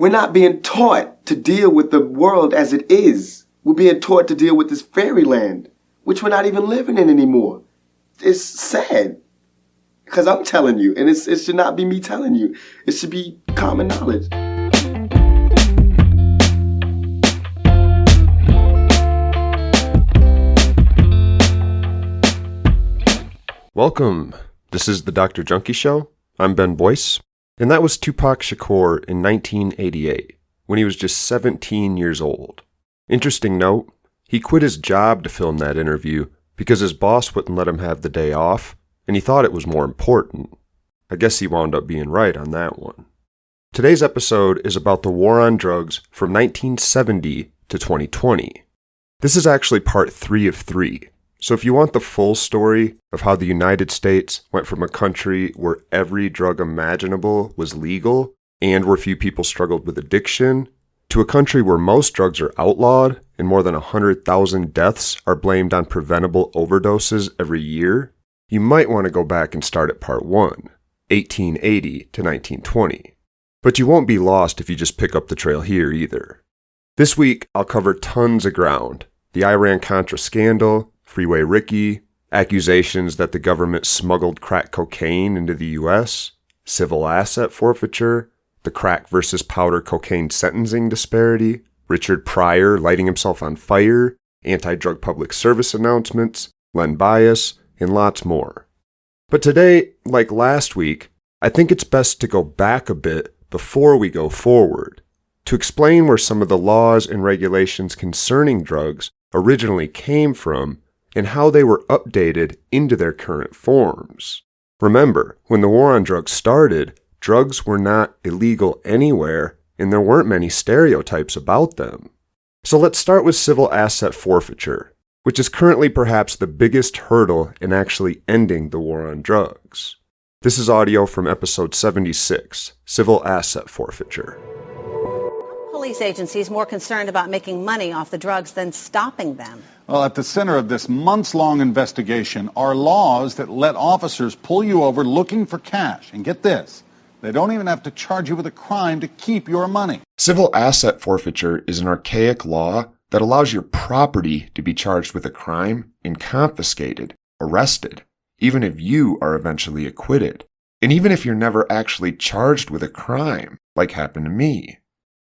We're not being taught to deal with the world as it is. We're being taught to deal with this fairyland, which we're not even living in anymore. It's sad. Because I'm telling you, and it should not be me telling you. It should be common knowledge. Welcome. This is the Dr. Junkie Show. I'm Ben Boyce, and that was Tupac Shakur in 1988, when he was just 17 years old. Interesting note, he quit his job to film that interview because his boss wouldn't let him have the day off, and he thought it was more important. I guess he wound up being right on that one. Today's episode is about the war on drugs from 1970 to 2020. This is actually part 3 of 3. So if you want the full story of how the United States went from a country where every drug imaginable was legal and where few people struggled with addiction, to a country where most drugs are outlawed and more than 100,000 deaths are blamed on preventable overdoses every year, you might want to go back and start at part 1, 1880 to 1920. But you won't be lost if you just pick up the trail here either. This week, I'll cover tons of ground: the Iran-Contra scandal, Freeway Ricky, accusations that the government smuggled crack cocaine into the U.S., civil asset forfeiture, the crack versus powder cocaine sentencing disparity, Richard Pryor lighting himself on fire, anti-drug public service announcements, Len Bias, and lots more. But today, like last week, I think it's best to go back a bit before we go forward, to explain where some of the laws and regulations concerning drugs originally came from and how they were updated into their current forms. Remember, when the war on drugs started, drugs were not illegal anywhere, and there weren't many stereotypes about them. So let's start with civil asset forfeiture, which is currently perhaps the biggest hurdle in actually ending the war on drugs. This is audio from episode 76, Civil Asset Forfeiture. Police agencies more concerned about making money off the drugs than stopping them. Well, at the center of this months-long investigation are laws that let officers pull you over looking for cash. And get this, they don't even have to charge you with a crime to keep your money. Civil asset forfeiture is an archaic law that allows your property to be charged with a crime and confiscated, arrested, even if you are eventually acquitted, and even if you're never actually charged with a crime, like happened to me.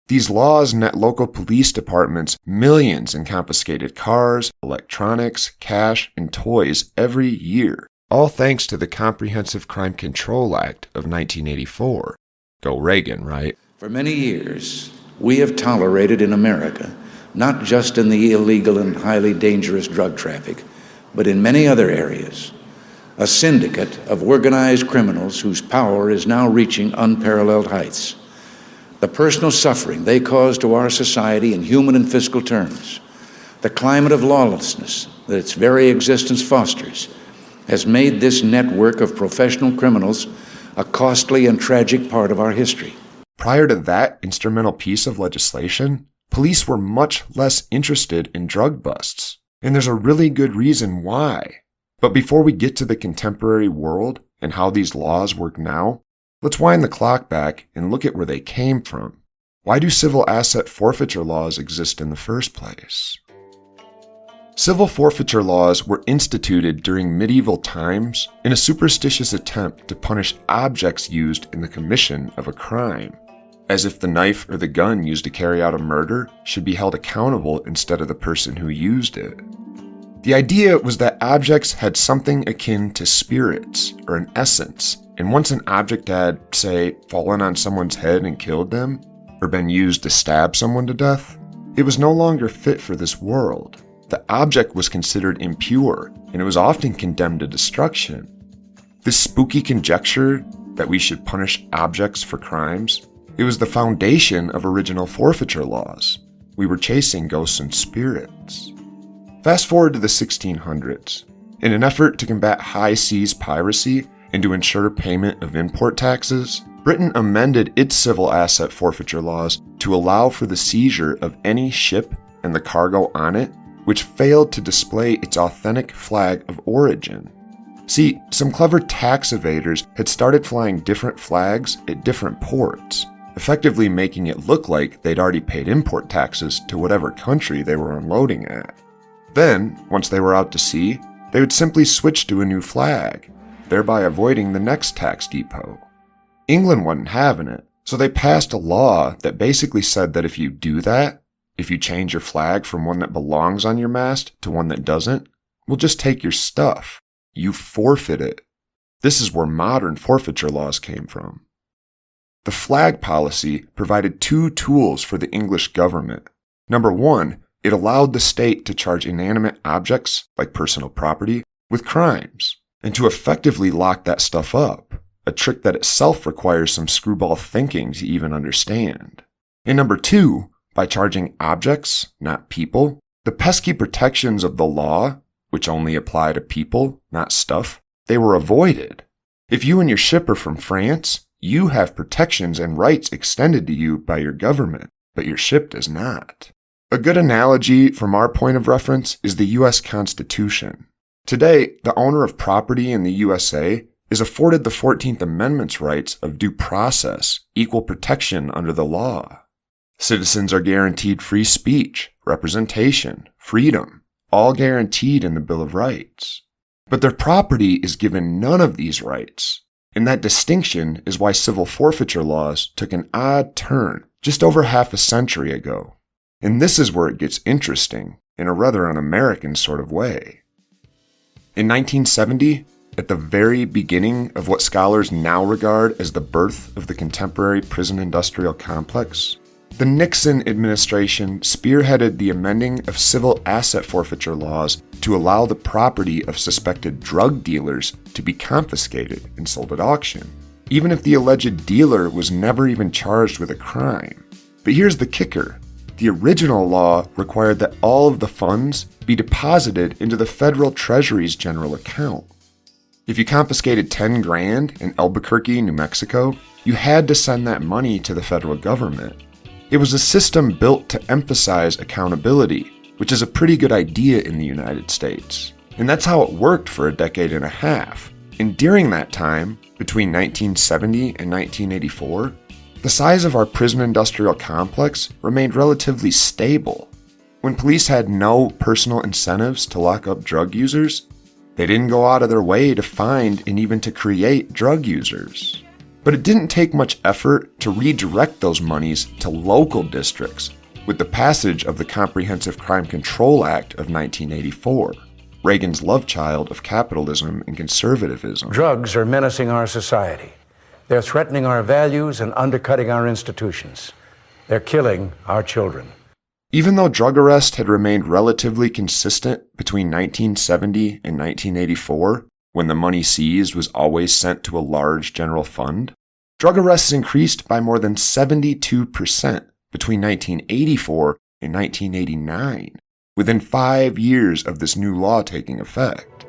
These laws net local police departments millions in confiscated cars, electronics, cash, and toys every year, all thanks to the Comprehensive Crime Control Act of 1984. Go Reagan, right? For many years, we have tolerated in America, not just in the illegal and highly dangerous drug traffic, but in many other areas, a syndicate of organized criminals whose power is now reaching unparalleled heights. The personal suffering they cause to our society in human and fiscal terms, the climate of lawlessness that its very existence fosters, has made this network of professional criminals a costly and tragic part of our history. Prior to that instrumental piece of legislation, police were much less interested in drug busts, and there's a really good reason why. But before we get to the contemporary world and how these laws work now, let's wind the clock back and look at where they came from. Why do civil asset forfeiture laws exist in the first place? Civil forfeiture laws were instituted during medieval times in a superstitious attempt to punish objects used in the commission of a crime, as if the knife or the gun used to carry out a murder should be held accountable instead of the person who used it. The idea was that objects had something akin to spirits or an essence, and once an object had, say, fallen on someone's head and killed them, or been used to stab someone to death, it was no longer fit for this world. The object was considered impure, and it was often condemned to destruction. This spooky conjecture that we should punish objects for crimes, it was the foundation of original forfeiture laws. We were chasing ghosts and spirits. Fast forward to the 1600s. In an effort to combat high seas piracy and to ensure payment of import taxes, Britain amended its civil asset forfeiture laws to allow for the seizure of any ship and the cargo on it which failed to display its authentic flag of origin. See, some clever tax evaders had started flying different flags at different ports, effectively making it look like they'd already paid import taxes to whatever country they were unloading at. Then, once they were out to sea, they would simply switch to a new flag, thereby avoiding the next tax depot. England wasn't having it, so they passed a law that basically said that if you do that, if you change your flag from one that belongs on your mast to one that doesn't, we'll just take your stuff. You forfeit it. This is where modern forfeiture laws came from. The flag policy provided two tools for the English government. Number one, it allowed the state to charge inanimate objects, like personal property, with crimes, and to effectively lock that stuff up, a trick that itself requires some screwball thinking to even understand. And number two, by charging objects, not people, the pesky protections of the law, which only apply to people, not stuff, they were avoided. If you and your ship are from France, you have protections and rights extended to you by your government, but your ship does not. A good analogy from our point of reference is the U.S. Constitution. Today, the owner of property in the USA is afforded the 14th Amendment's rights of due process, equal protection under the law. Citizens are guaranteed free speech, representation, freedom, all guaranteed in the Bill of Rights. But their property is given none of these rights, and that distinction is why civil forfeiture laws took an odd turn just over half a century ago. And this is where it gets interesting, in a rather un-American sort of way. In 1970, at the very beginning of what scholars now regard as the birth of the contemporary prison-industrial complex, the Nixon administration spearheaded the amending of civil asset forfeiture laws to allow the property of suspected drug dealers to be confiscated and sold at auction, even if the alleged dealer was never even charged with a crime. But here's the kicker. The original law required that all of the funds be deposited into the federal treasury's general account. If you confiscated 10 grand in Albuquerque, New Mexico, you had to send that money to the federal government. It was a system built to emphasize accountability, which is a pretty good idea in the United States. And that's how it worked for a decade and a half. And during that time, between 1970 and 1984, the size of our prison-industrial complex remained relatively stable. When police had no personal incentives to lock up drug users, they didn't go out of their way to find and even to create drug users. But it didn't take much effort to redirect those monies to local districts with the passage of the Comprehensive Crime Control Act of 1984, Reagan's love child of capitalism and conservatism. Drugs are menacing our society. They're threatening our values and undercutting our institutions. They're killing our children. Even though drug arrest had remained relatively consistent between 1970 and 1984, when the money seized was always sent to a large general fund, drug arrests increased by more than 72% between 1984 and 1989, within 5 years of this new law taking effect.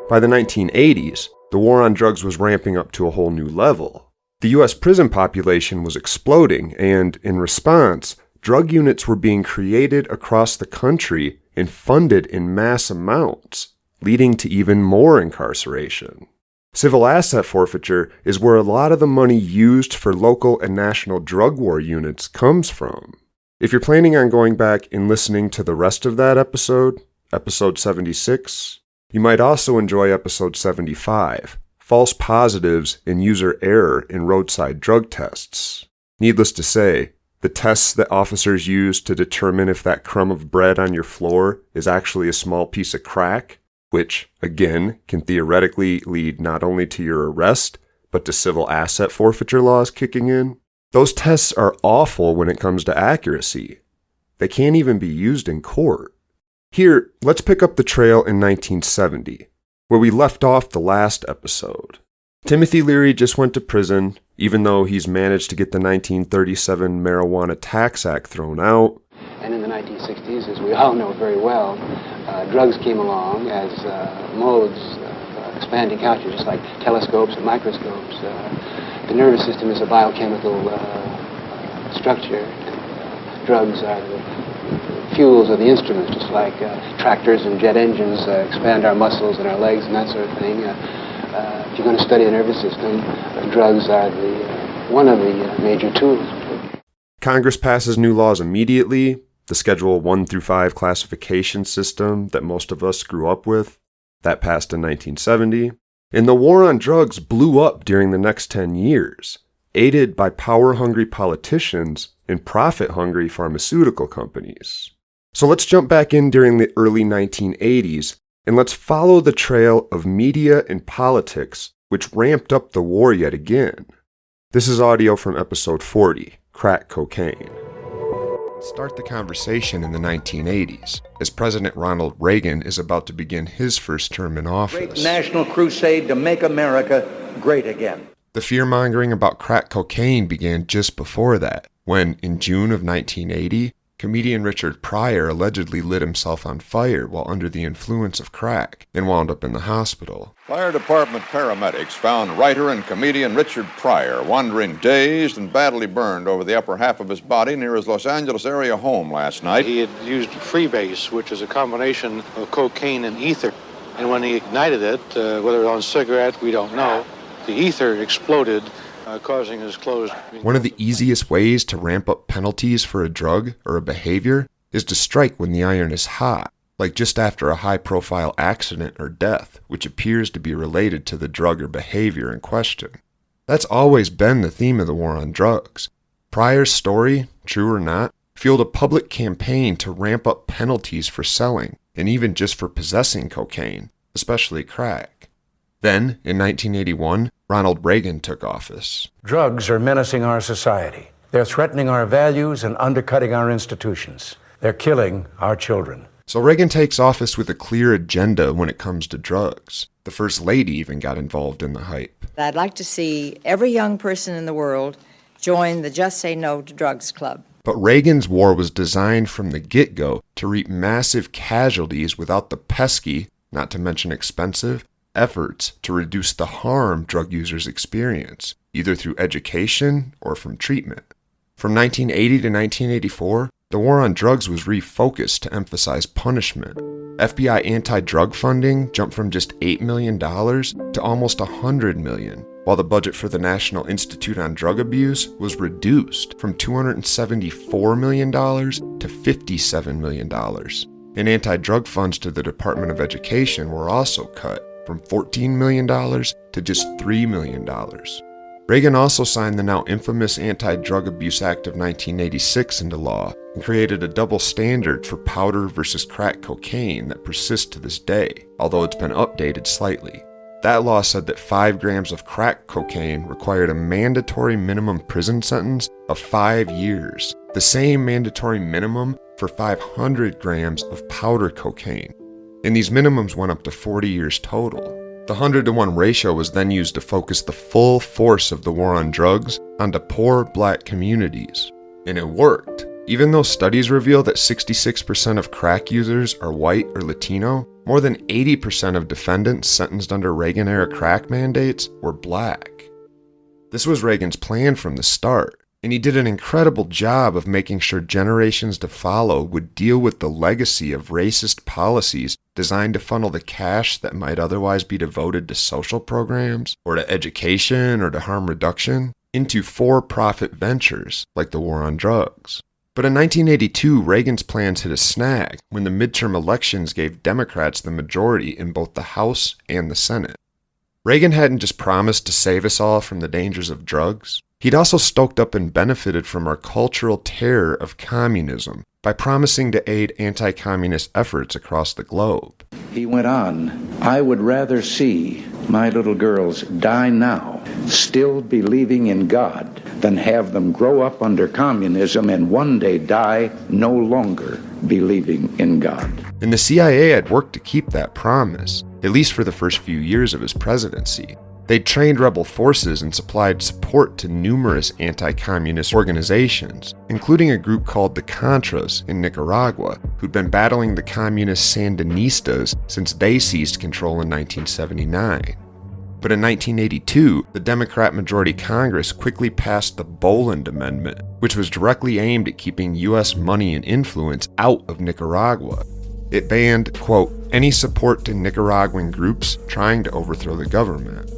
By the 1980s, the war on drugs was ramping up to a whole new level. The U.S. prison population was exploding, and in response, drug units were being created across the country and funded in mass amounts, leading to even more incarceration. Civil asset forfeiture is where a lot of the money used for local and national drug war units comes from. If you're planning on going back and listening to the rest of that episode, episode 76, you might also enjoy episode 75, False Positives and User Error in Roadside Drug Tests. Needless to say, the tests that officers use to determine if that crumb of bread on your floor is actually a small piece of crack, which, again, can theoretically lead not only to your arrest, but to civil asset forfeiture laws kicking in, those tests are awful when it comes to accuracy. They can't even be used in court. Here, let's pick up the trail in 1970, where we left off the last episode. Timothy Leary just went to prison, even though he's managed to get the 1937 Marijuana Tax Act thrown out. And in the 1960s, as we all know very well, drugs came along as modes of expanding consciousness, just like telescopes and microscopes. The nervous system is a biochemical structure. And, drugs are the fuels or the instruments, just like tractors and jet engines expand our muscles and our legs and that sort of thing. If you're going to study the nervous system, drugs are the one of the major tools. Congress passes new laws immediately, the Schedule 1 through 5 classification system that most of us grew up with. That passed in 1970. And the war on drugs blew up during the next 10 years, aided by power-hungry politicians and profit-hungry pharmaceutical companies. So let's jump back in during the early 1980s, and let's follow the trail of media and politics, which ramped up the war yet again. This is audio from episode 40, Crack Cocaine. Start the conversation in the 1980s, as President Ronald Reagan is about to begin his first term in office. Great national crusade to make America great again. The fear-mongering about crack cocaine began just before that, when, in June of 1980, comedian Richard Pryor allegedly lit himself on fire while under the influence of crack and wound up in the hospital. Fire department paramedics found writer and comedian Richard Pryor wandering dazed and badly burned over the upper half of his body near his Los Angeles area home last night. He had used freebase, which is a combination of cocaine and ether. And when he ignited it, whether it was on a cigarette, we don't know, the ether exploded, causing his clothes. One of the easiest ways to ramp up penalties for a drug or a behavior is to strike when the iron is hot, like just after a high-profile accident or death, which appears to be related to the drug or behavior in question. That's always been the theme of the war on drugs. Pryor's story, true or not, fueled a public campaign to ramp up penalties for selling, and even just for possessing cocaine, especially crack. Then, in 1981, Ronald Reagan took office. Drugs are menacing our society. They're threatening our values and undercutting our institutions. They're killing our children. So Reagan takes office with a clear agenda when it comes to drugs. The First Lady even got involved in the hype. I'd like to see every young person in the world join the Just Say No to Drugs Club. But Reagan's war was designed from the get-go to reap massive casualties without the pesky, not to mention expensive, efforts to reduce the harm drug users experience, either through education or from treatment. From 1980 to 1984, the war on drugs was refocused to emphasize punishment. FBI anti-drug funding jumped from just $8 million to almost $100 million, while the budget for the National Institute on Drug Abuse was reduced from $274 million to $57 million. And anti-drug funds to the Department of Education were also cut from $14 million to just $3 million. Reagan also signed the now infamous Anti-Drug Abuse Act of 1986 into law and created a double standard for powder versus crack cocaine that persists to this day, although it's been updated slightly. That law said that 5 grams of crack cocaine required a mandatory minimum prison sentence of 5 years, the same mandatory minimum for 500 grams of powder cocaine. And these minimums went up to 40 years total. The 100-to-1 ratio was then used to focus the full force of the war on drugs onto poor black communities. And it worked. Even though studies reveal that 66% of crack users are white or Latino, more than 80% of defendants sentenced under Reagan-era crack mandates were black. This was Reagan's plan from the start, and he did an incredible job of making sure generations to follow would deal with the legacy of racist policies designed to funnel the cash that might otherwise be devoted to social programs, or to education, or to harm reduction, into for-profit ventures like the war on drugs. But in 1982, Reagan's plans hit a snag when the midterm elections gave Democrats the majority in both the House and the Senate. Reagan hadn't just promised to save us all from the dangers of drugs. He'd also stoked up and benefited from our cultural terror of communism by promising to aid anti-communist efforts across the globe. He went on, I would rather see my little girls die now, still believing in God, than have them grow up under communism and one day die no longer believing in God. And the CIA had worked to keep that promise, at least for the first few years of his presidency. They'd trained rebel forces and supplied support to numerous anti-communist organizations, including a group called the Contras in Nicaragua, who'd been battling the communist Sandinistas since they seized control in 1979. But in 1982, the Democrat-majority Congress quickly passed the Boland Amendment, which was directly aimed at keeping U.S. money and influence out of Nicaragua. It banned, quote, any support to Nicaraguan groups trying to overthrow the government.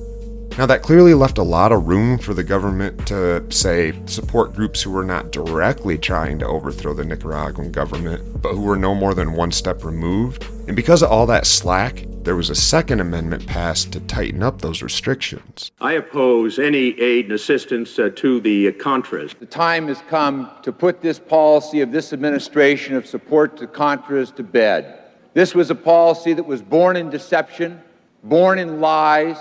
Now, that clearly left a lot of room for the government to, say, support groups who were not directly trying to overthrow the Nicaraguan government, but who were no more than one step removed. And because of all that slack, there was a second amendment passed to tighten up those restrictions. I oppose any aid and assistance to the Contras. The time has come to put this policy of this administration of support to Contras to bed. This was a policy that was born in deception, born in lies,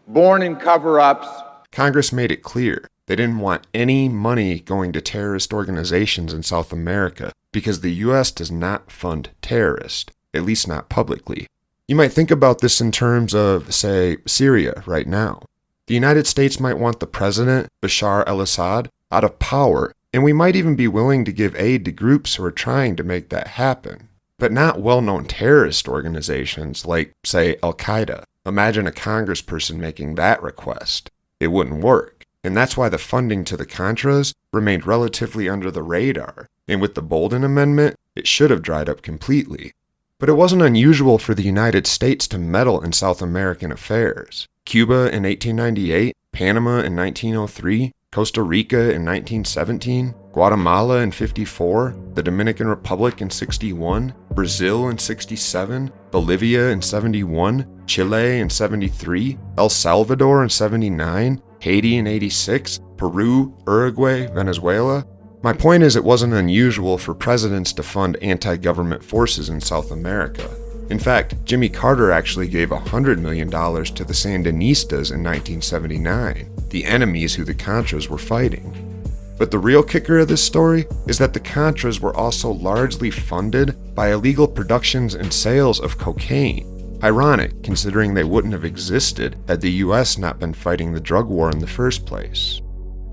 born in cover-ups. Congress made it clear they didn't want any money going to terrorist organizations in South America because the U.S. does not fund terrorists, at least not publicly. You might think about this in terms of, say, Syria right now. The United States might want the president, Bashar al-Assad, out of power, and we might even be willing to give aid to groups who are trying to make that happen. But not well-known terrorist organizations like, say, Al-Qaeda. Imagine a congressperson making that request. It wouldn't work. And that's why the funding to the Contras remained relatively under the radar. And with the Bolden Amendment, it should have dried up completely. But it wasn't unusual for the United States to meddle in South American affairs. Cuba in 1898, Panama in 1903, Costa Rica in 1917, Guatemala in 54, the Dominican Republic in 61, Brazil in 67, Bolivia in 71, Chile in 73, El Salvador in 79, Haiti in 86, Peru, Uruguay, Venezuela. My point is, it wasn't unusual for presidents to fund anti-government forces in South America. In fact, Jimmy Carter actually gave $100 million to the Sandinistas in 1979, the enemies who the Contras were fighting. But the real kicker of this story is that the Contras were also largely funded by illegal productions and sales of cocaine. Ironic, considering they wouldn't have existed had the US not been fighting the drug war in the first place.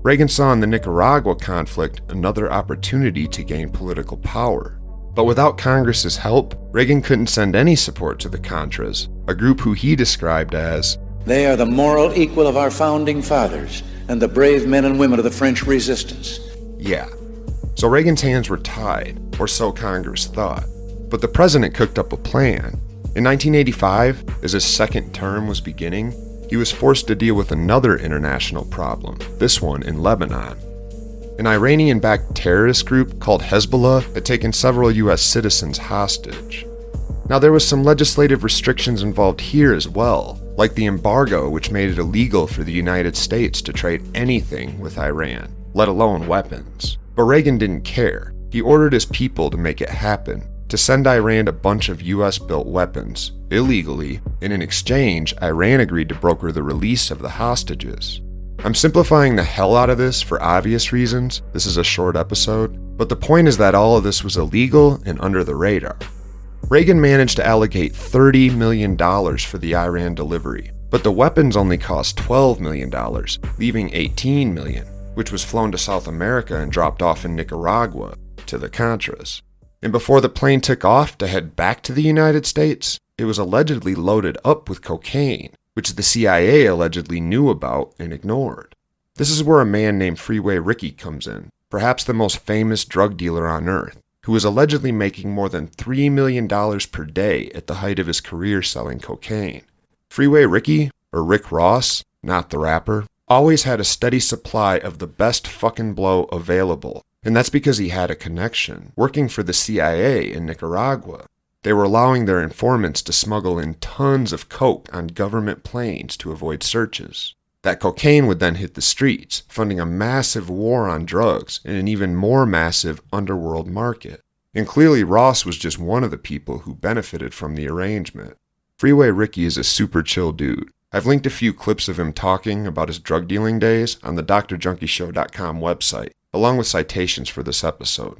Reagan saw in the Nicaragua conflict another opportunity to gain political power. But without Congress's help, Reagan couldn't send any support to the Contras, a group who he described as, "They are the moral equal of our founding fathers and the brave men and women of the French resistance." Yeah. So Reagan's hands were tied, or so Congress thought. But the president cooked up a plan. In 1985, as his second term was beginning, he was forced to deal with another international problem, this one in Lebanon. An Iranian-backed terrorist group called Hezbollah had taken several U.S. citizens hostage. Now, there was some legislative restrictions involved here as well, like the embargo, which made it illegal for the United States to trade anything with Iran, let alone weapons. But Reagan didn't care. He ordered his people to make it happen, to send Iran a bunch of US-built weapons, illegally, and in exchange, Iran agreed to broker the release of the hostages. I'm simplifying the hell out of this for obvious reasons. This is a short episode, but the point is that all of this was illegal and under the radar. Reagan managed to allocate $30 million for the Iran delivery, but the weapons only cost $12 million, leaving $18 million, which was flown to South America and dropped off in Nicaragua to the Contras. And before the plane took off to head back to the United States, it was allegedly loaded up with cocaine, which the CIA allegedly knew about and ignored. This is where a man named Freeway Ricky comes in, perhaps the most famous drug dealer on earth, who was allegedly making more than $3 million per day at the height of his career selling cocaine. Freeway Ricky, or Rick Ross, not the rapper, always had a steady supply of the best fucking blow available, and that's because he had a connection, working for the CIA in Nicaragua. They were allowing their informants to smuggle in tons of coke on government planes to avoid searches. That cocaine would then hit the streets, funding a massive war on drugs and an even more massive underworld market. And clearly Ross was just one of the people who benefited from the arrangement. Freeway Ricky is a super chill dude. I've linked a few clips of him talking about his drug dealing days on the drjunkieshow.com website, along with citations for this episode.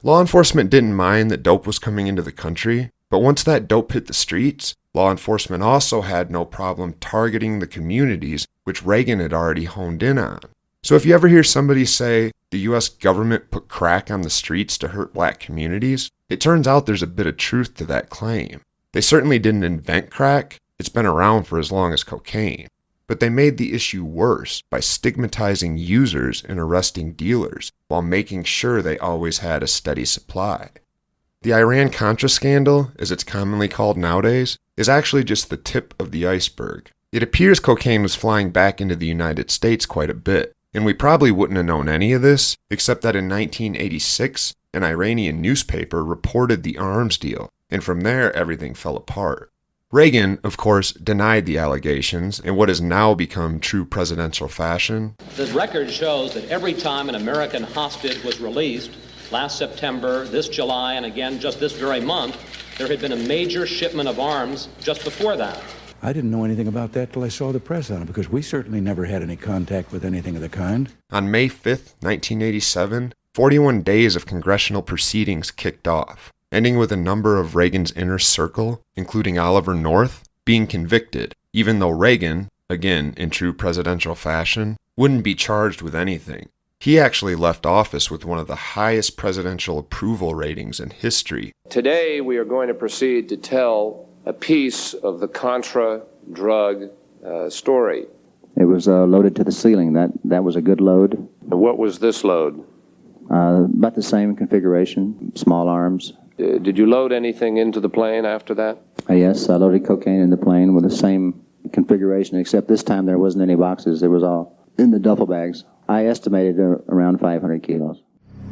Law enforcement didn't mind that dope was coming into the country, but once that dope hit the streets, law enforcement also had no problem targeting the communities which Reagan had already honed in on. So if you ever hear somebody say the US government put crack on the streets to hurt black communities, it turns out there's a bit of truth to that claim. They certainly didn't invent crack, it's been around for as long as cocaine. But they made the issue worse by stigmatizing users and arresting dealers while making sure they always had a steady supply. The Iran-Contra scandal, as it's commonly called nowadays, is actually just the tip of the iceberg. It appears cocaine was flying back into the United States quite a bit, and we probably wouldn't have known any of this, except that in 1986, an Iranian newspaper reported the arms deal, and from there everything fell apart. Reagan, of course, denied the allegations in what has now become true presidential fashion. The record shows that every time an American hostage was released, last September, this July, and again just this very month, there had been a major shipment of arms just before that. I didn't know anything about that till I saw the press on it, because we certainly never had any contact with anything of the kind. On May 5th, 1987, 41 days of congressional proceedings kicked off, ending with a number of Reagan's inner circle, including Oliver North, being convicted, even though Reagan, again in true presidential fashion, wouldn't be charged with anything. He actually left office with one of the highest presidential approval ratings in history. Today we are going to proceed to tell a piece of the Contra drug story. It was loaded to the ceiling. That was a good load. And what was this load? About the same configuration, small arms. Did you load anything into the plane after that? Yes, I loaded cocaine in the plane with the same configuration, except this time there wasn't any boxes. It was all in the duffel bags. I estimated around 500 kilos.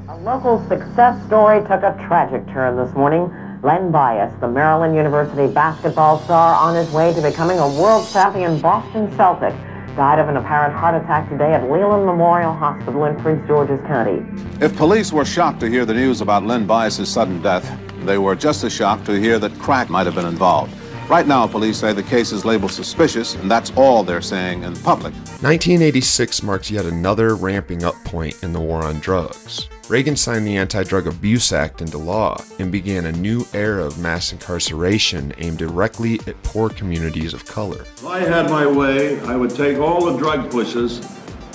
A local success story took a tragic turn this morning. Len Bias, the Maryland University basketball star on his way to becoming a world champion Boston Celtic, died of an apparent heart attack today at Leland Memorial Hospital in Prince George's County. If police were shocked to hear the news about Len Bias' sudden death, they were just as shocked to hear that crack might have been involved. Right now, police say the case is labeled suspicious, and that's all they're saying in public. 1986 marks yet another ramping up point in the war on drugs. Reagan signed the Anti-Drug Abuse Act into law and began a new era of mass incarceration aimed directly at poor communities of color. If I had my way, I would take all the drug pushers,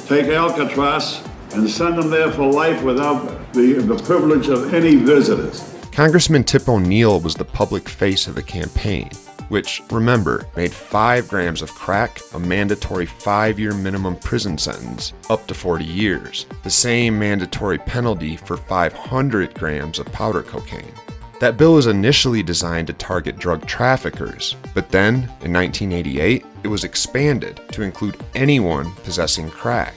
take Alcatraz, and send them there for life without the privilege of any visitors. Congressman Tip O'Neill was the public face of the campaign, which, remember, made 5 grams of crack a mandatory 5-year minimum prison sentence, up to 40 years, the same mandatory penalty for 500 grams of powder cocaine. That bill was initially designed to target drug traffickers, but then, in 1988, it was expanded to include anyone possessing crack.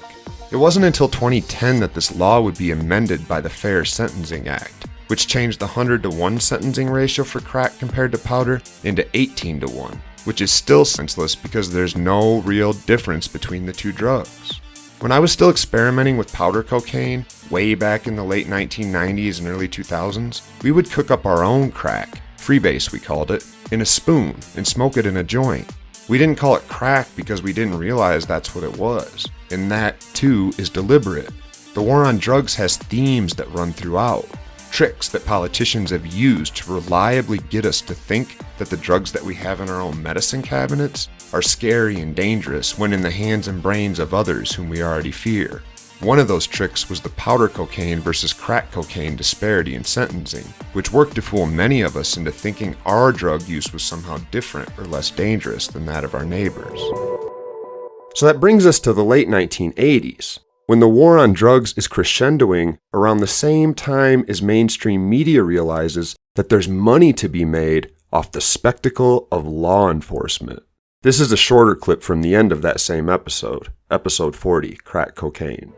It wasn't until 2010 that this law would be amended by the Fair Sentencing Act, which changed the 100-to-1 sentencing ratio for crack compared to powder into 18-to-1, which is still senseless because there's no real difference between the two drugs. When I was still experimenting with powder cocaine, way back in the late 1990s and early 2000s, we would cook up our own crack, freebase we called it, in a spoon and smoke it in a joint. We didn't call it crack because we didn't realize that's what it was, and that, too, is deliberate. The war on drugs has themes that run throughout. Tricks that politicians have used to reliably get us to think that the drugs that we have in our own medicine cabinets are scary and dangerous when in the hands and brains of others whom we already fear. One of those tricks was the powder cocaine versus crack cocaine disparity in sentencing, which worked to fool many of us into thinking our drug use was somehow different or less dangerous than that of our neighbors. So that brings us to the late 1980s. When the war on drugs is crescendoing around the same time as mainstream media realizes that there's money to be made off the spectacle of law enforcement. This is a shorter clip from the end of that same episode, episode 40, Crack Cocaine.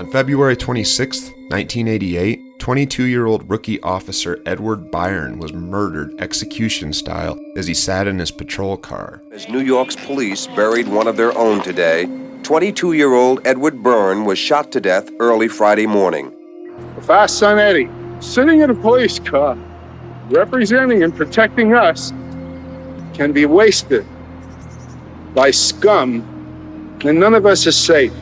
On February 26, 1988, 22-year-old rookie officer Edward Byron was murdered execution style as he sat in his patrol car. As New York's police buried one of their own today, 22-year-old Edward Byrne was shot to death early Friday morning. If our son Eddie, sitting in a police car, representing and protecting us, can be wasted by scum, then none of us is safe.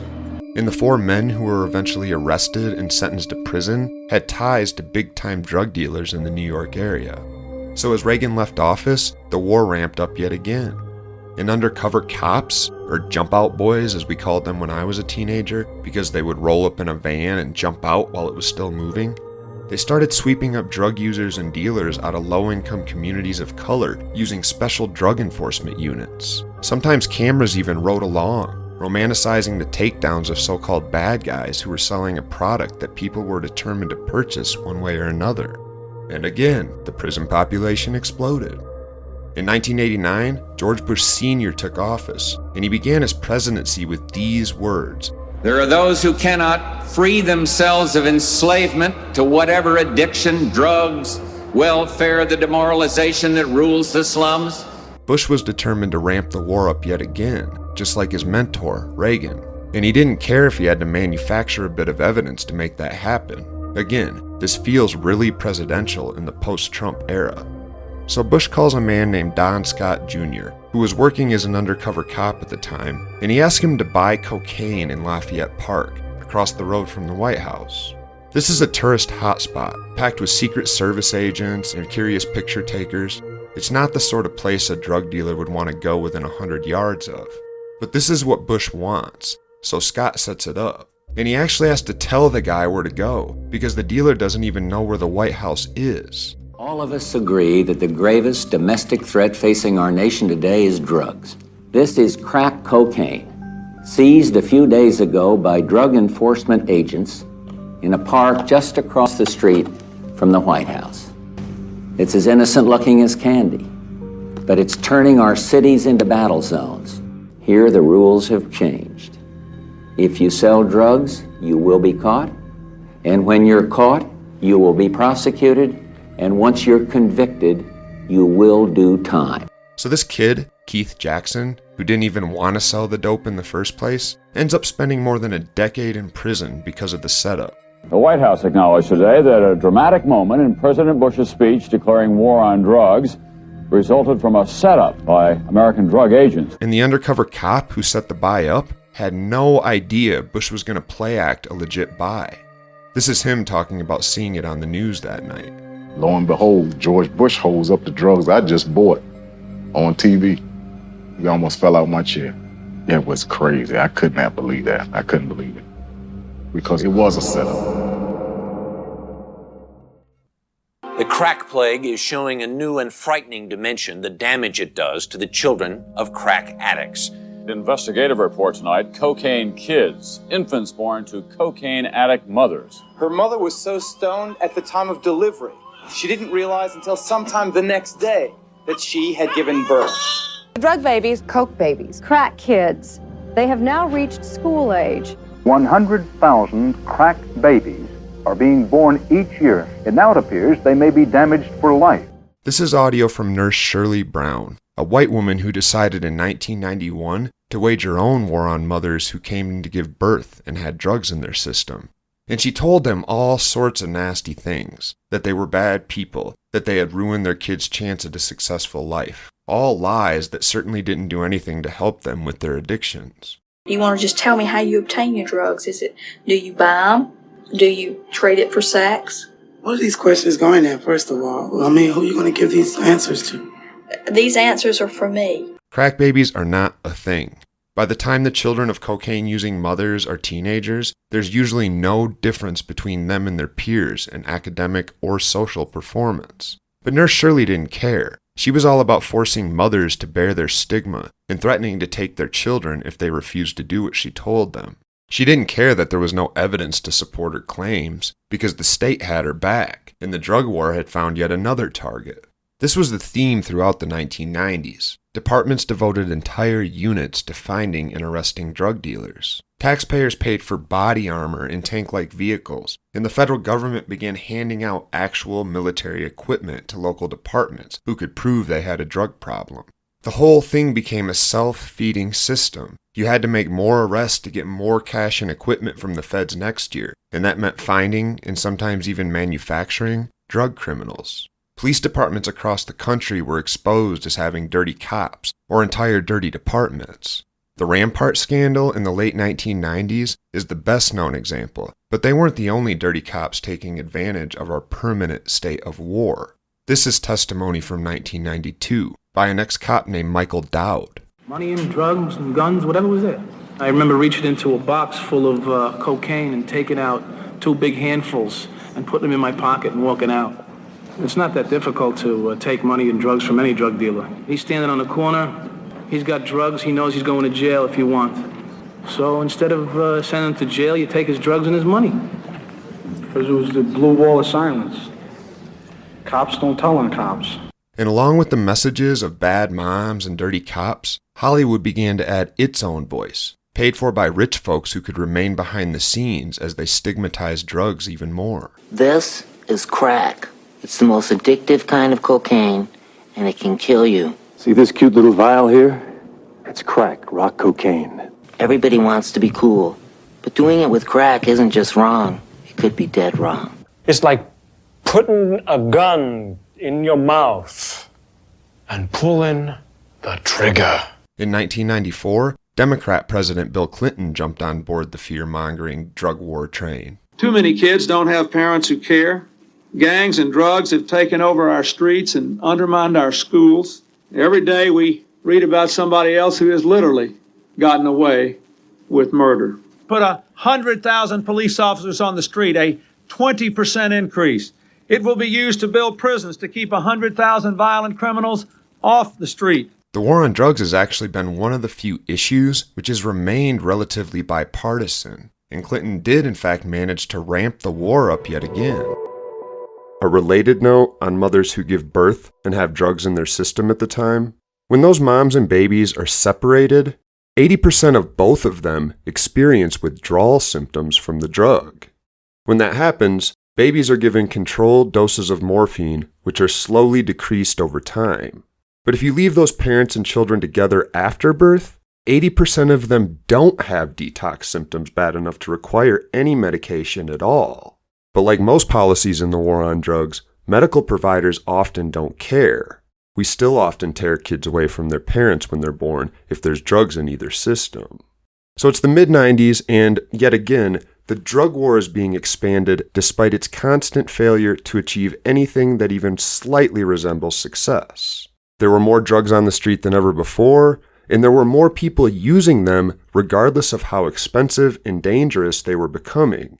And the 4 men who were eventually arrested and sentenced to prison had ties to big-time drug dealers in the New York area. So as Reagan left office, the war ramped up yet again. And undercover cops, or jump-out boys as we called them when I was a teenager, because they would roll up in a van and jump out while it was still moving, they started sweeping up drug users and dealers out of low-income communities of color using special drug enforcement units. Sometimes cameras even rode along, romanticizing the takedowns of so-called bad guys who were selling a product that people were determined to purchase one way or another. And again, the prison population exploded. In 1989, George Bush Sr. took office, and he began his presidency with these words. There are those who cannot free themselves of enslavement to whatever addiction, drugs, welfare, the demoralization that rules the slums. Bush was determined to ramp the war up yet again, just like his mentor, Reagan. And he didn't care if he had to manufacture a bit of evidence to make that happen. Again, this feels really presidential in the post-Trump era. So Bush calls a man named Don Scott Jr., who was working as an undercover cop at the time, and he asks him to buy cocaine in Lafayette Park, across the road from the White House. This is a tourist hotspot, packed with Secret Service agents and curious picture takers. It's not the sort of place a drug dealer would want to go within 100 yards of. But this is what Bush wants, so Scott sets it up. And he actually has to tell the guy where to go, because the dealer doesn't even know where the White House is. All of us agree that the gravest domestic threat facing our nation today is drugs. This is crack cocaine, seized a few days ago by drug enforcement agents in a park just across the street from the White House. It's as innocent looking as candy, but it's turning our cities into battle zones. Here the rules have changed. If you sell drugs, you will be caught, and when you're caught, you will be prosecuted, and once you're convicted, you will do time. So this kid, Keith Jackson, who didn't even want to sell the dope in the first place, ends up spending more than a decade in prison because of the setup. The White House acknowledged today that a dramatic moment in President Bush's speech declaring war on drugs resulted from a setup by American drug agents. And the undercover cop who set the buy up had no idea Bush was going to play act a legit buy. This is him talking about seeing it on the news that night. Lo and behold, George Bush holds up the drugs I just bought on TV. We almost fell out my chair. It was crazy. I could not believe that. I couldn't believe it. Because it was a setup. The crack plague is showing a new and frightening dimension, the damage it does to the children of crack addicts. Investigative report tonight, cocaine kids, infants born to cocaine addict mothers. Her mother was so stoned at the time of delivery, she didn't realize until sometime the next day that she had given birth. Drug babies, coke babies, crack kids, they have now reached school age. 100,000 crack babies are being born each year, and now it appears they may be damaged for life. This is audio from Nurse Shirley Brown, a white woman who decided in 1991 to wage her own war on mothers who came in to give birth and had drugs in their system. And she told them all sorts of nasty things, that they were bad people, that they had ruined their kids' chance at a successful life. All lies that certainly didn't do anything to help them with their addictions. You want to just tell me how you obtain your drugs? Is it, do you buy them? Do you trade it for sex? What are these questions going at, first of all? I mean, who are you going to give these answers to? These answers are for me. Crack babies are not a thing. By the time the children of cocaine-using mothers are teenagers, there's usually no difference between them and their peers in academic or social performance. But Nurse Shirley didn't care. She was all about forcing mothers to bear their stigma and threatening to take their children if they refused to do what she told them. She didn't care that there was no evidence to support her claims, because the state had her back, and the drug war had found yet another target. This was the theme throughout the 1990s. Departments devoted entire units to finding and arresting drug dealers. Taxpayers paid for body armor and tank-like vehicles, and the federal government began handing out actual military equipment to local departments who could prove they had a drug problem. The whole thing became a self-feeding system. You had to make more arrests to get more cash and equipment from the feds next year, and that meant finding, and sometimes even manufacturing, drug criminals. Police departments across the country were exposed as having dirty cops, or entire dirty departments. The Rampart scandal in the late 1990s is the best-known example, but they weren't the only dirty cops taking advantage of our permanent state of war. This is testimony from 1992 by an ex-cop named Michael Dowd. Money and drugs and guns, whatever was there. I remember reaching into a box full of cocaine and taking out 2 big handfuls and putting them in my pocket and walking out. It's not that difficult to take money and drugs from any drug dealer. He's standing on the corner, he's got drugs, he knows he's going to jail if you want. So instead of sending him to jail, you take his drugs and his money. Because it was the blue wall of silence. Cops don't tell on cops. And along with the messages of bad moms and dirty cops, Hollywood began to add its own voice, paid for by rich folks who could remain behind the scenes as they stigmatized drugs even more. This is crack. It's the most addictive kind of cocaine, and it can kill you. See this cute little vial here? It's crack, rock cocaine. Everybody wants to be cool, but doing it with crack isn't just wrong. It could be dead wrong. It's like putting a gun in your mouth and pulling the trigger. In 1994, Democrat President Bill Clinton jumped on board the fear-mongering drug war train. Too many kids don't have parents who care. Gangs and drugs have taken over our streets and undermined our schools. Every day we read about somebody else who has literally gotten away with murder. Put 100,000 police officers on the street, a 20% increase. It will be used to build prisons to keep 100,000 violent criminals off the street. The war on drugs has actually been one of the few issues which has remained relatively bipartisan, and Clinton did in fact manage to ramp the war up yet again. A related note on mothers who give birth and have drugs in their system at the time: when those moms and babies are separated, 80% of both of them experience withdrawal symptoms from the drug. When that happens, babies are given controlled doses of morphine, which are slowly decreased over time. But if you leave those parents and children together after birth, 80% of them don't have detox symptoms bad enough to require any medication at all. But like most policies in the war on drugs, medical providers often don't care. We still often tear kids away from their parents when they're born if there's drugs in either system. So it's the mid-90s, and yet again, the drug war is being expanded despite its constant failure to achieve anything that even slightly resembles success. There were more drugs on the street than ever before, and there were more people using them regardless of how expensive and dangerous they were becoming.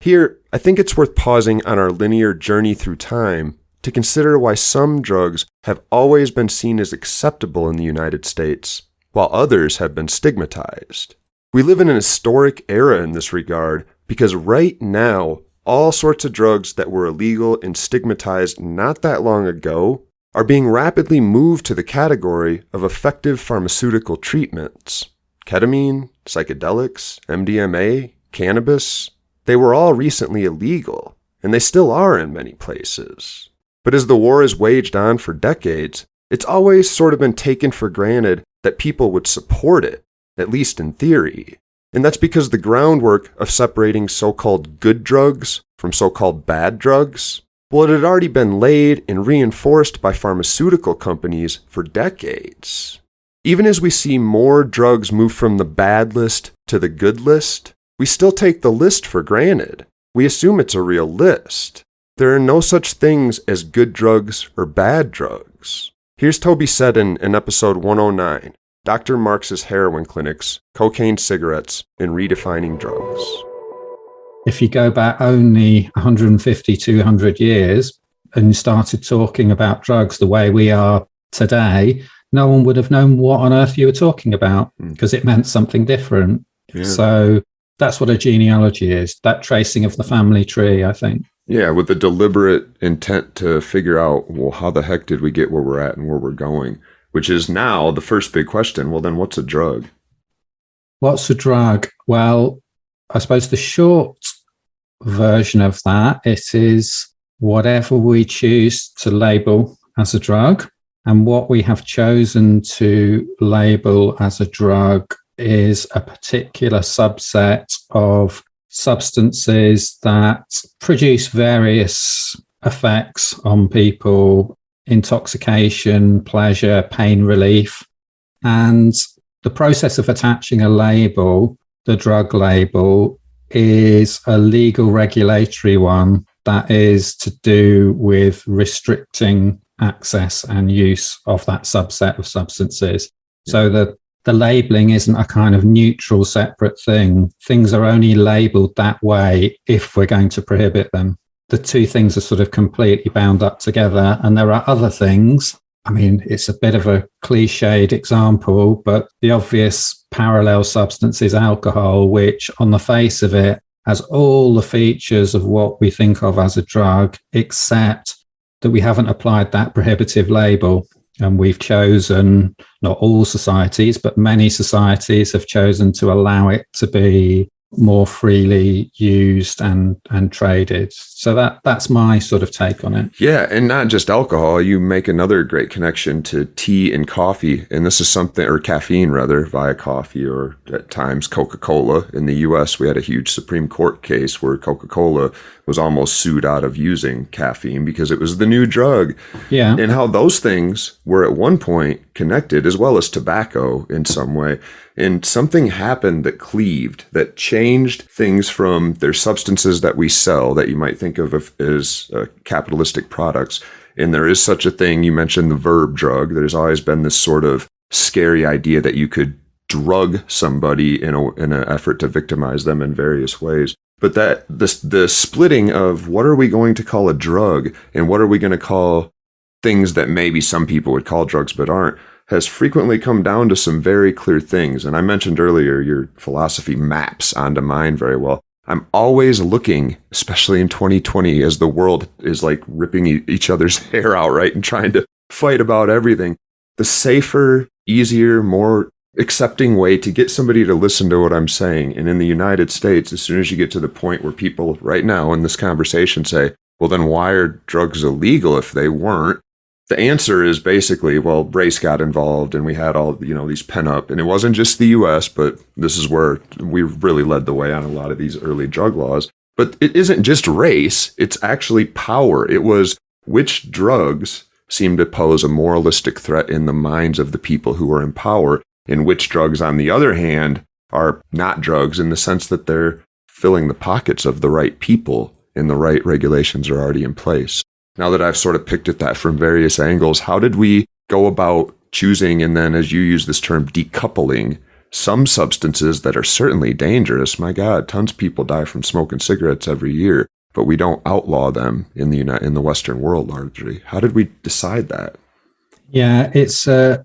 Here, I think it's worth pausing on our linear journey through time to consider why some drugs have always been seen as acceptable in the United States, while others have been stigmatized. We live in an historic era in this regard because right now, all sorts of drugs that were illegal and stigmatized not that long ago are being rapidly moved to the category of effective pharmaceutical treatments. Ketamine, psychedelics, MDMA, cannabis, they were all recently illegal, and they still are in many places. But as the war has waged on for decades, it's always sort of been taken for granted that people would support it, at least in theory. And that's because the groundwork of separating so-called good drugs from so-called bad drugs, well, it had already been laid and reinforced by pharmaceutical companies for decades. Even as we see more drugs move from the bad list to the good list, we still take the list for granted. We assume it's a real list. There are no such things as good drugs or bad drugs. Here's Toby Seddon in episode 109, Dr. Marx's Heroin Clinics, Cocaine Cigarettes, and Redefining Drugs. If you go back only 150, 200 years and started talking about drugs the way we are today, no one would have known what on earth you were talking about because it meant something different. Yeah. So that's what a genealogy is, that tracing of the family tree, I think. Yeah, with the deliberate intent to figure out, well, how the heck did we get where we're at and where we're going? Which is now the first big question. Well, then what's a drug? What's a drug? Well, I suppose the short version of that, it is whatever we choose to label as a drug. And what we have chosen to label as a drug is a particular subset of substances that produce various effects on people: intoxication, pleasure, pain relief. And the process of attaching a label, the drug label, is a legal regulatory one that is to do with restricting access and use of that subset of substances. So the labeling isn't a kind of neutral, separate thing. Things are only labeled that way if we're going to prohibit them. The two things are sort of completely bound up together. And there are other things. I mean, it's a bit of a cliched example, but the obvious parallel substance is alcohol, which on the face of it has all the features of what we think of as a drug, except that we haven't applied that prohibitive label. And we've chosen, not all societies, but many societies have chosen to allow it to be more freely used and traded. So that's my sort of take on it. Yeah, and not just alcohol. You make another great connection to tea and coffee, and this is something, or caffeine rather, via coffee or at times Coca-Cola. In the U.S., we had a huge Supreme Court case where Coca-Cola was almost sued out of using caffeine because it was the new drug. Yeah. And how those things were at one point connected, as well as tobacco in some way. And something happened that cleaved, that changed things from their substances that we sell that you might think of as capitalistic products. And there is such a thing. You mentioned the verb drug. There's always been this sort of scary idea that you could drug somebody in an effort to victimize them in various ways. But that the splitting of what are we going to call a drug and what are we going to call things that maybe some people would call drugs but aren't, has frequently come down to some very clear things. And I mentioned earlier, your philosophy maps onto mine very well. I'm always looking, especially in 2020, as the world is like ripping each other's hair out, right? And trying to fight about everything. The safer, easier, more accepting way to get somebody to listen to what I'm saying. And in the United States, as soon as you get to the point where people right now in this conversation say, well, then why are drugs illegal if they weren't? The answer is basically, well, race got involved and we had all, these pent up, and it wasn't just the US, but this is where we really led the way on a lot of these early drug laws. But it isn't just race, it's actually power. It was which drugs seem to pose a moralistic threat in the minds of the people who are in power, and which drugs, on the other hand, are not drugs in the sense that they're filling the pockets of the right people and the right regulations are already in place. Now that I've sort of picked at that from various angles, how did we go about choosing and then, as you use this term, decoupling some substances that are certainly dangerous? My God, tons of people die from smoking cigarettes every year, but we don't outlaw them in the Western world largely. How did we decide that? Yeah, it's a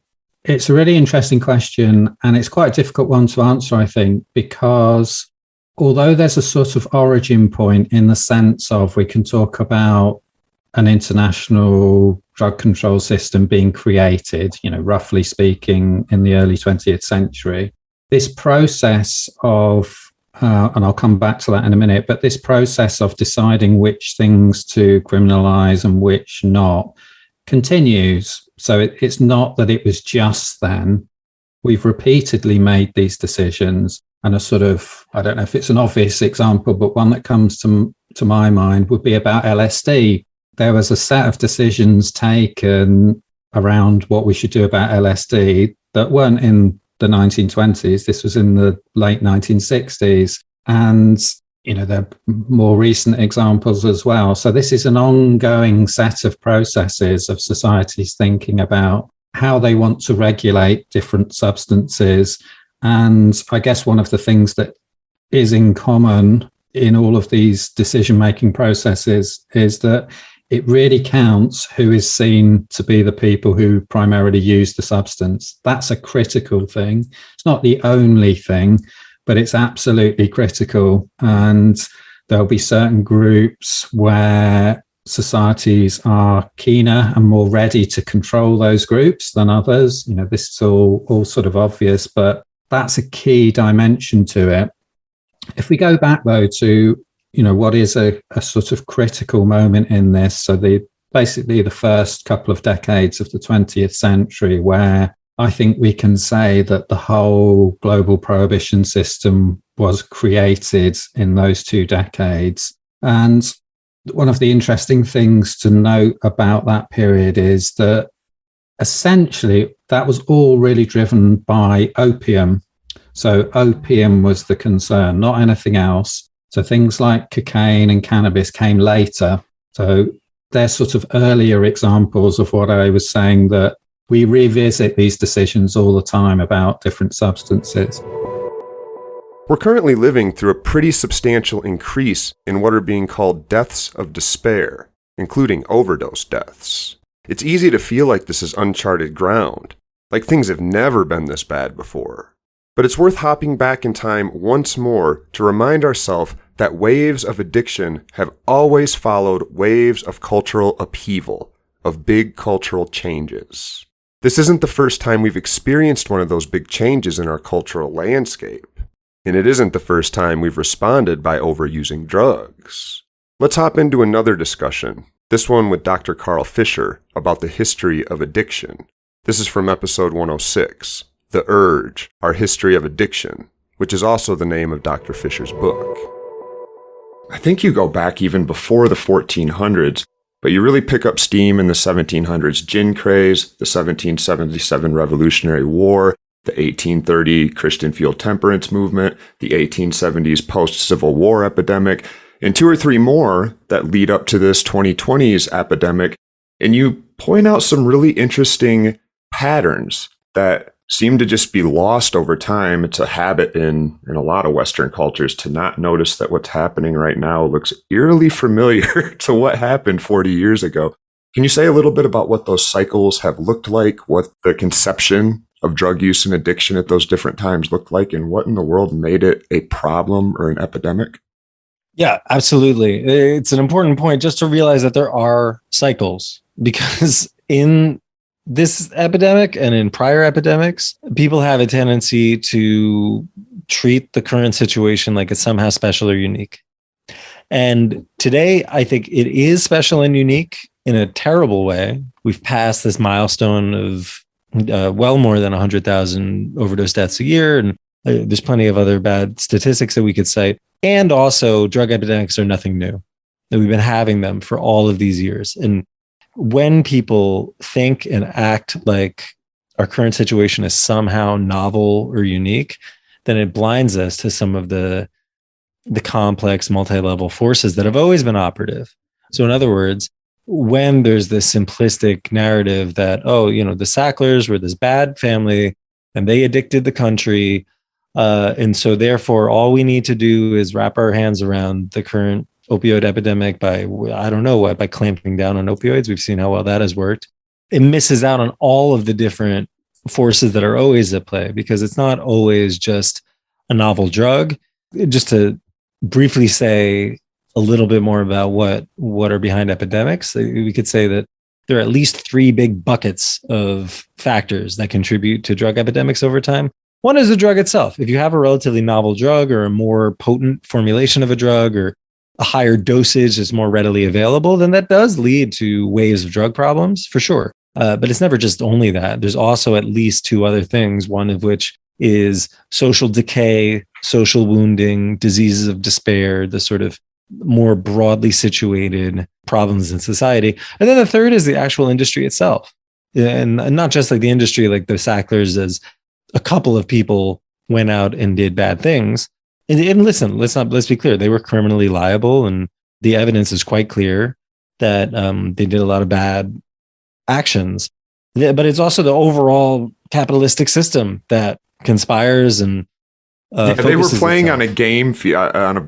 really interesting question, and it's quite a difficult one to answer, I think, because although there's a sort of origin point in the sense of we can talk about an international drug control system being created, roughly speaking, in the early 20th century. This process of, and I'll come back to that in a minute, but this process of deciding which things to criminalize and which not continues. So it's not that it was just then. We've repeatedly made these decisions, and a sort of, I don't know if it's an obvious example, but one that comes to my mind would be about LSD. There was a set of decisions taken around what we should do about LSD that weren't in the 1920s. This was in the late 1960s. And, there are more recent examples as well. So this is an ongoing set of processes of societies thinking about how they want to regulate different substances. And I guess one of the things that is in common in all of these decision-making processes is that it really counts who is seen to be the people who primarily use the substance. That's a critical thing. It's not the only thing, but it's absolutely critical. And there'll be certain groups where societies are keener and more ready to control those groups than others. This is all sort of obvious, but that's a key dimension to it. If we go back, though, to what is a sort of critical moment in this. So basically the first couple of decades of the 20th century, where I think we can say that the whole global prohibition system was created in those 2 decades. And one of the interesting things to note about that period is that essentially that was all really driven by opium. So opium was the concern, not anything else. So things like cocaine and cannabis came later. So they're sort of earlier examples of what I was saying, that we revisit these decisions all the time about different substances. We're currently living through a pretty substantial increase in what are being called deaths of despair, including overdose deaths. It's easy to feel like this is uncharted ground, like things have never been this bad before. But it's worth hopping back in time once more to remind ourselves that waves of addiction have always followed waves of cultural upheaval, of big cultural changes. This isn't the first time we've experienced one of those big changes in our cultural landscape. And it isn't the first time we've responded by overusing drugs. Let's hop into another discussion, this one with Dr. Carl Fisher, about the history of addiction. This is from episode 106, The Urge, Our History of Addiction, which is also the name of Dr. Fisher's book. I think you go back even before the 1400s, but you really pick up steam in the 1700s gin craze, the 1777 Revolutionary War, the 1830 Christian field temperance movement, the 1870s post-Civil War epidemic, and 2 or 3 more that lead up to this 2020s epidemic. And you point out some really interesting patterns that seem to just be lost over time. It's a habit in a lot of Western cultures to not notice that what's happening right now looks eerily familiar to what happened 40 years ago. Can you say a little bit about what those cycles have looked like, what the conception of drug use and addiction at those different times looked like, and what in the world made it a problem or an epidemic? Yeah, absolutely. It's an important point just to realize that there are cycles, because in this epidemic and in prior epidemics, people have a tendency to treat the current situation like it's somehow special or unique. And today, I think it is special and unique in a terrible way. We've passed this milestone of well more than 100,000 overdose deaths a year. And there's plenty of other bad statistics that we could cite. And also, drug epidemics are nothing new. We've been having them for all of these years. And when people think and act like our current situation is somehow novel or unique, then it blinds us to some of the complex multi-level forces that have always been operative. So in other words, when there's this simplistic narrative that, the Sacklers were this bad family and they addicted the country, and so therefore all we need to do is wrap our hands around the current opioid epidemic by clamping down on opioids. We've seen how well that has worked. It misses out on all of the different forces that are always at play, because it's not always just a novel drug. Just to briefly say a little bit more about what are behind epidemics, we could say that there are at least 3 big buckets of factors that contribute to drug epidemics over time. One is the drug itself. If you have a relatively novel drug or a more potent formulation of a drug or a higher dosage is more readily available, then that does lead to waves of drug problems for sure. But it's never just only that. There's also at least 2 other things, one of which is social decay, social wounding, diseases of despair, the sort of more broadly situated problems in society. And then the third is the actual industry itself. And not just like the industry, like the Sacklers, as a couple of people went out and did bad things. And listen, let's be clear. They were criminally liable, and the evidence is quite clear that they did a lot of bad actions. But it's also the overall capitalistic system that conspires and they were playing on a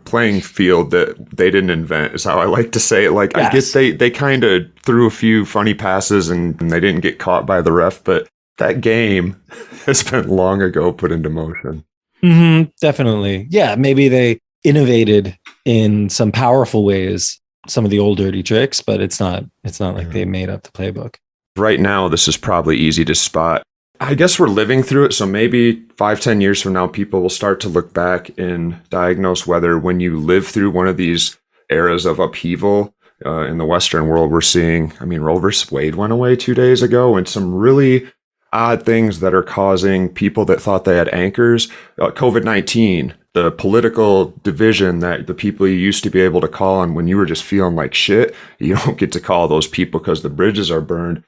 playing field that they didn't invent, is how I like to say it. Like, yes. I guess they kind of threw a few funny passes and they didn't get caught by the ref, but that game has been long ago put into motion. Mm-hmm, definitely. Yeah, maybe they innovated in some powerful ways some of the old dirty tricks, but it's not like they made up the playbook. Right now, this is probably easy to spot. I guess we're living through it, so maybe 5-10 years from now, people will start to look back and diagnose whether when you live through one of these eras of upheaval in the Western world, we're seeing, Roe versus Wade went away 2 days ago, and some really odd things that are causing people that thought they had anchors. COVID-19, the political division that the people you used to be able to call on when you were just feeling like shit, you don't get to call those people because the bridges are burned.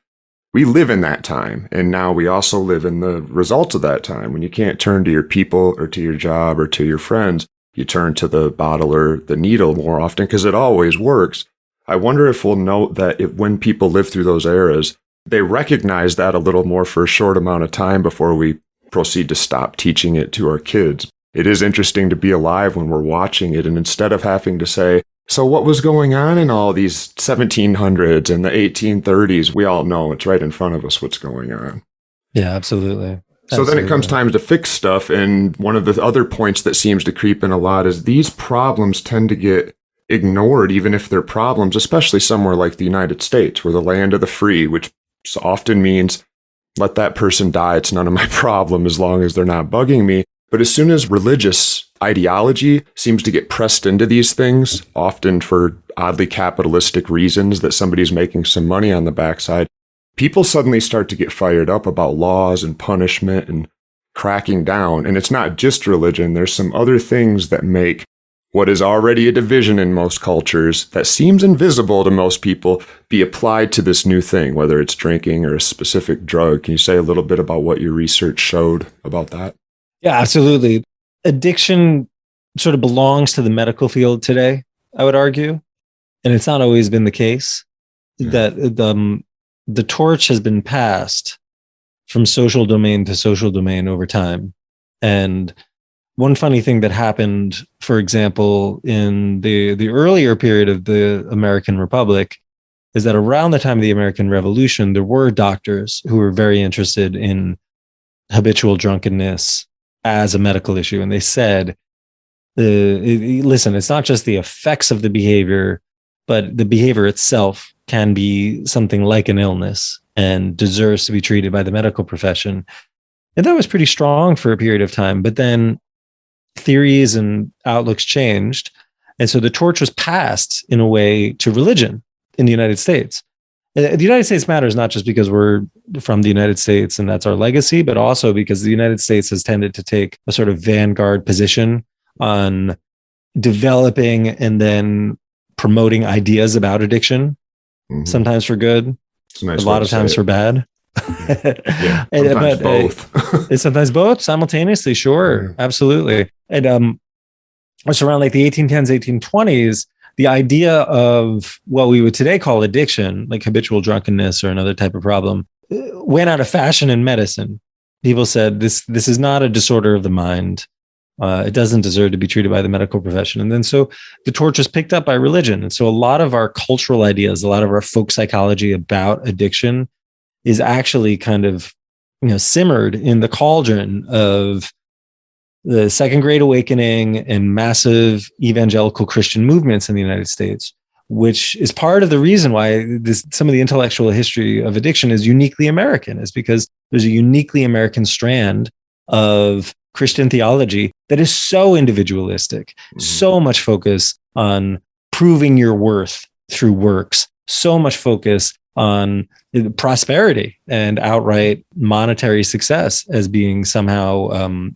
We live in that time, and now we also live in the results of that time. When you can't turn to your people or to your job or to your friends, you turn to the bottle or the needle more often because it always works. I wonder if we'll note that when people live through those eras, they recognize that a little more for a short amount of time before we proceed to stop teaching it to our kids. It is interesting to be alive when we're watching it, and instead of having to say, so what was going on in all these 1700s and the 1830s? We all know it's right in front of us what's going on. Yeah, absolutely. So then it comes time to fix stuff, and one of the other points that seems to creep in a lot is these problems tend to get ignored, even if they're problems, especially somewhere like the United States, where the land of the free, which often means let that person die, it's none of my problem as long as they're not bugging me. But as soon as religious ideology seems to get pressed into these things, often for oddly capitalistic reasons that somebody's making some money on the backside, people suddenly start to get fired up about laws and punishment and cracking down. And it's not just religion. There's some other things that make what is already a division in most cultures that seems invisible to most people be applied to this new thing, whether it's drinking or a specific drug. Can you say a little bit about what your research showed about that? Yeah, absolutely. Addiction sort of belongs to the medical field today, I would argue. And it's not always been the case. That the torch has been passed from social domain to social domain over time. And one funny thing that happened, for example, in the earlier period of the American Republic, is that around the time of the American Revolution, there were doctors who were very interested in habitual drunkenness as a medical issue. And they said, listen, it's not just the effects of the behavior, but the behavior itself can be something like an illness and deserves to be treated by the medical profession. And that was pretty strong for a period of time. But then theories and outlooks changed. And so the torch was passed in a way to religion in the United States. The United States matters not just because we're from the United States and that's our legacy, but also because the United States has tended to take a sort of vanguard position on developing and then promoting ideas about addiction, sometimes for good, a lot of times for bad. Yeah, sometimes both. It's sometimes both simultaneously. Sure. Absolutely. And it's around like the 1810s, 1820s, the idea of what we would today call addiction, like habitual drunkenness or another type of problem, went out of fashion in medicine. People said this is not a disorder of the mind. It doesn't deserve to be treated by the medical profession. And then so the torch was picked up by religion. And so a lot of our cultural ideas, a lot of our folk psychology about addiction is actually kind of, simmered in the cauldron of the Second Great Awakening and massive evangelical Christian movements in the United States, which is part of the reason why some of the intellectual history of addiction is uniquely American, is because there's a uniquely American strand of Christian theology that is so individualistic, so much focus on proving your worth through works, so much focus on prosperity and outright monetary success as being somehow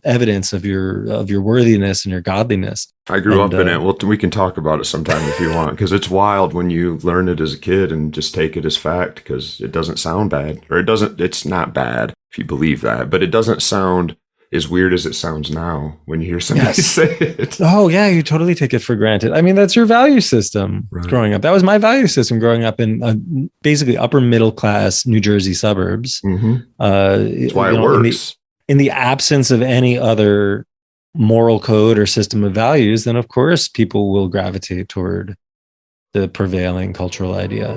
evidence of your worthiness and your godliness. I grew up in it. Well, we can talk about it sometime if you want, because it's wild when you learn it as a kid and just take it as fact, because it doesn't sound bad, or it's not bad if you believe that, but it doesn't sound as weird as it sounds now when you hear somebody say it. Oh yeah, you totally take it for granted. I mean, that's your value system growing up. That was my value system growing up in basically upper middle class New Jersey suburbs. That's why it works. In the absence of any other moral code or system of values, then of course people will gravitate toward the prevailing cultural idea.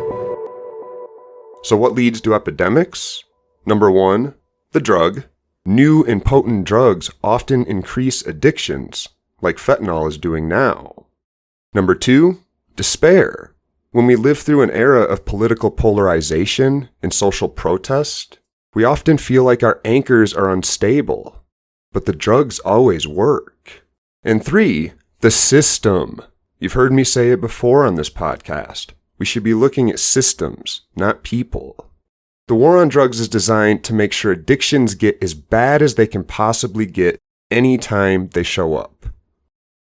So what leads to epidemics? Number one, the drug. New and potent drugs often increase addictions, like fentanyl is doing now. Number two, despair. When we live through an era of political polarization and social protest, we often feel like our anchors are unstable, but the drugs always work. And three, the system. You've heard me say it before on this podcast. We should be looking at systems, not people. The war on drugs is designed to make sure addictions get as bad as they can possibly get anytime they show up.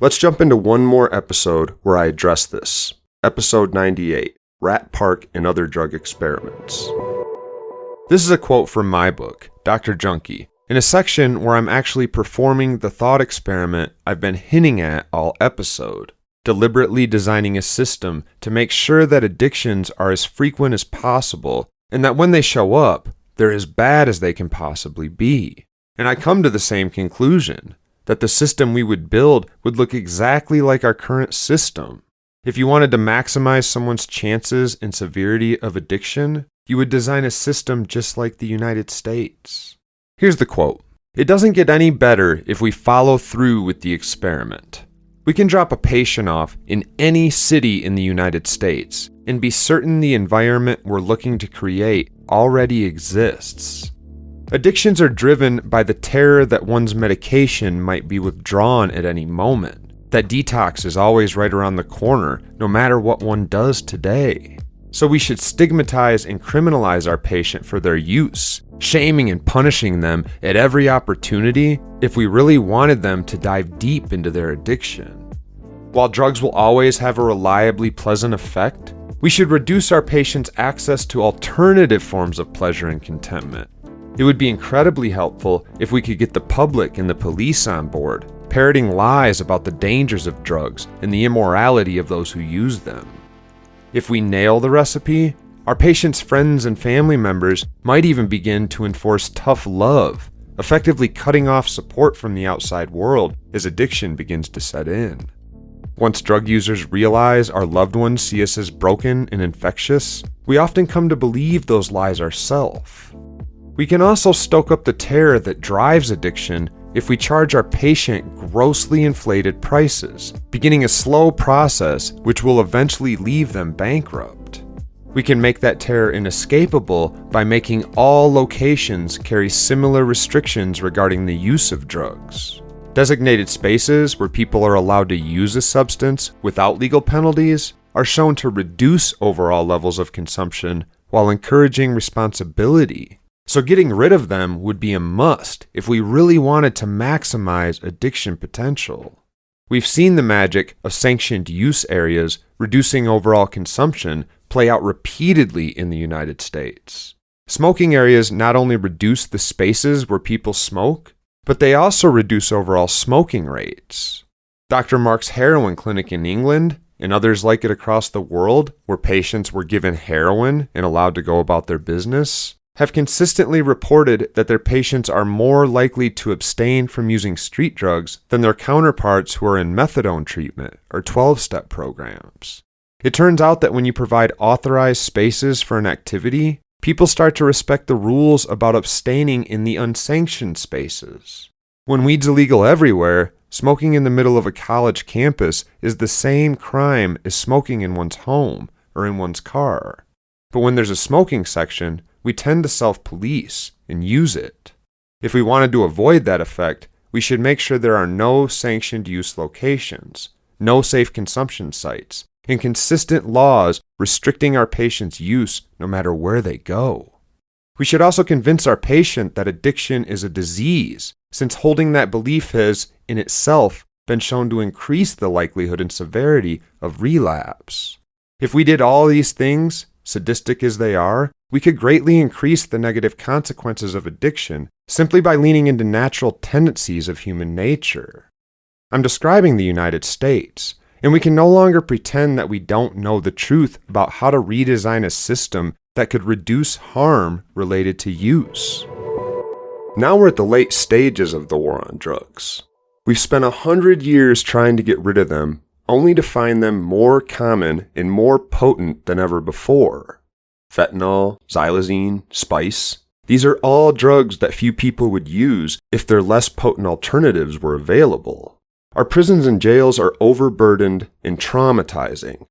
Let's jump into one more episode where I address this. Episode 98, Rat Park and Other Drug Experiments. This is a quote from my book, Dr. Junkie, in a section where I'm actually performing the thought experiment I've been hinting at all episode, deliberately designing a system to make sure that addictions are as frequent as possible and that when they show up, they're as bad as they can possibly be. And I come to the same conclusion, that the system we would build would look exactly like our current system. If you wanted to maximize someone's chances and severity of addiction, you would design a system just like the United States. Here's the quote. It doesn't get any better if we follow through with the experiment. We can drop a patient off in any city in the United States and be certain the environment we're looking to create already exists. Addictions are driven by the terror that one's medication might be withdrawn at any moment, that detox is always right around the corner, no matter what one does today. So we should stigmatize and criminalize our patient for their use, shaming and punishing them at every opportunity if we really wanted them to dive deep into their addiction. While drugs will always have a reliably pleasant effect, we should reduce our patients' access to alternative forms of pleasure and contentment. It would be incredibly helpful if we could get the public and the police on board, parroting lies about the dangers of drugs and the immorality of those who use them. If we nail the recipe, our patients' friends and family members might even begin to enforce tough love, effectively cutting off support from the outside world as addiction begins to set in. Once drug users realize our loved ones see us as broken and infectious, we often come to believe those lies ourselves. We can also stoke up the terror that drives addiction if we charge our patient grossly inflated prices, beginning a slow process which will eventually leave them bankrupt. We can make that terror inescapable by making all locations carry similar restrictions regarding the use of drugs. Designated spaces where people are allowed to use a substance without legal penalties are shown to reduce overall levels of consumption while encouraging responsibility. So getting rid of them would be a must if we really wanted to maximize addiction potential. We've seen the magic of sanctioned use areas reducing overall consumption play out repeatedly in the United States. Smoking areas not only reduce the spaces where people smoke, but they also reduce overall smoking rates. Dr. Mark's heroin clinic in England, and others like it across the world, where patients were given heroin and allowed to go about their business, have consistently reported that their patients are more likely to abstain from using street drugs than their counterparts who are in methadone treatment or 12-step programs. It turns out that when you provide authorized spaces for an activity, people start to respect the rules about abstaining in the unsanctioned spaces. When weed's illegal everywhere, smoking in the middle of a college campus is the same crime as smoking in one's home or in one's car. But when there's a smoking section, we tend to self-police and use it. If we wanted to avoid that effect, we should make sure there are no sanctioned use locations, no safe consumption sites, and consistent laws restricting our patients' use no matter where they go. We should also convince our patient that addiction is a disease, since holding that belief has, in itself, been shown to increase the likelihood and severity of relapse. If we did all these things, sadistic as they are, we could greatly increase the negative consequences of addiction simply by leaning into natural tendencies of human nature. I'm describing the United States, and we can no longer pretend that we don't know the truth about how to redesign a system that could reduce harm related to use. Now we're at the late stages of the war on drugs. We've spent 100 years trying to get rid of them, only to find them more common and more potent than ever before. Fentanyl, xylazine, spice. These are all drugs that few people would use if their less potent alternatives were available. Our prisons and jails are overburdened and traumatizing.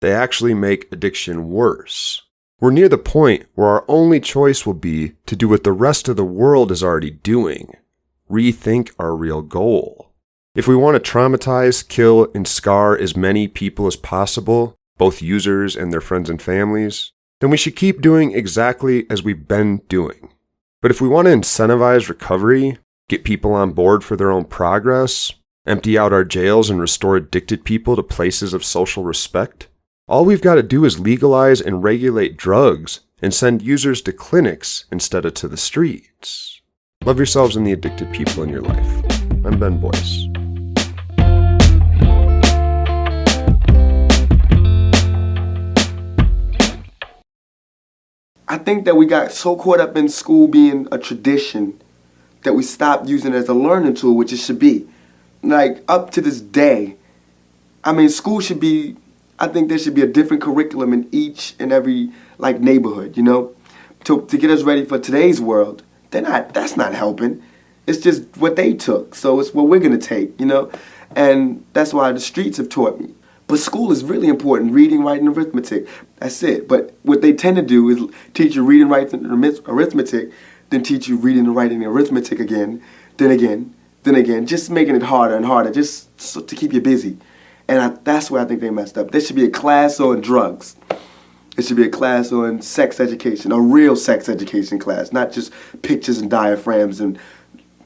They actually make addiction worse. We're near the point where our only choice will be to do what the rest of the world is already doing. Rethink our real goal. If we want to traumatize, kill, and scar as many people as possible, both users and their friends and families, then we should keep doing exactly as we've been doing. But if we want to incentivize recovery, get people on board for their own progress, empty out our jails and restore addicted people to places of social respect, all we've got to do is legalize and regulate drugs and send users to clinics instead of to the streets. Love yourselves and the addicted people in your life. I'm Ben Boyce. I think that we got so caught up in school being a tradition that we stopped using it as a learning tool, which it should be. Like, up to this day, I mean, school should be, I think there should be a different curriculum in each and every, like, neighborhood, you know, to get us ready for today's world. That's not helping. It's just what they took, so it's what we're gonna take, you know? And that's why the streets have taught me. But school is really important, reading, writing, arithmetic. That's it. But what they tend to do is teach you reading, writing, arithmetic, then teach you reading and writing and arithmetic again, then again, just making it harder and harder, just so, to keep you busy. And that's where I think they messed up. There should be a class on drugs. It should be a class on sex education, a real sex education class, not just pictures and diaphragms and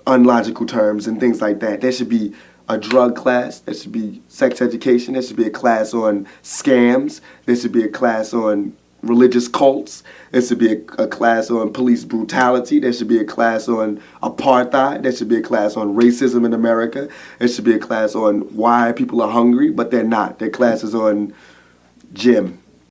unlogical terms and things like that. There should be a drug class. There should be sex education. There should be a class on scams. There should be a class on religious cults. There should be a class on police brutality. There should be a class on apartheid. There should be a class on racism in America. There should be a class on why people are hungry, but they're not. Their class is on gym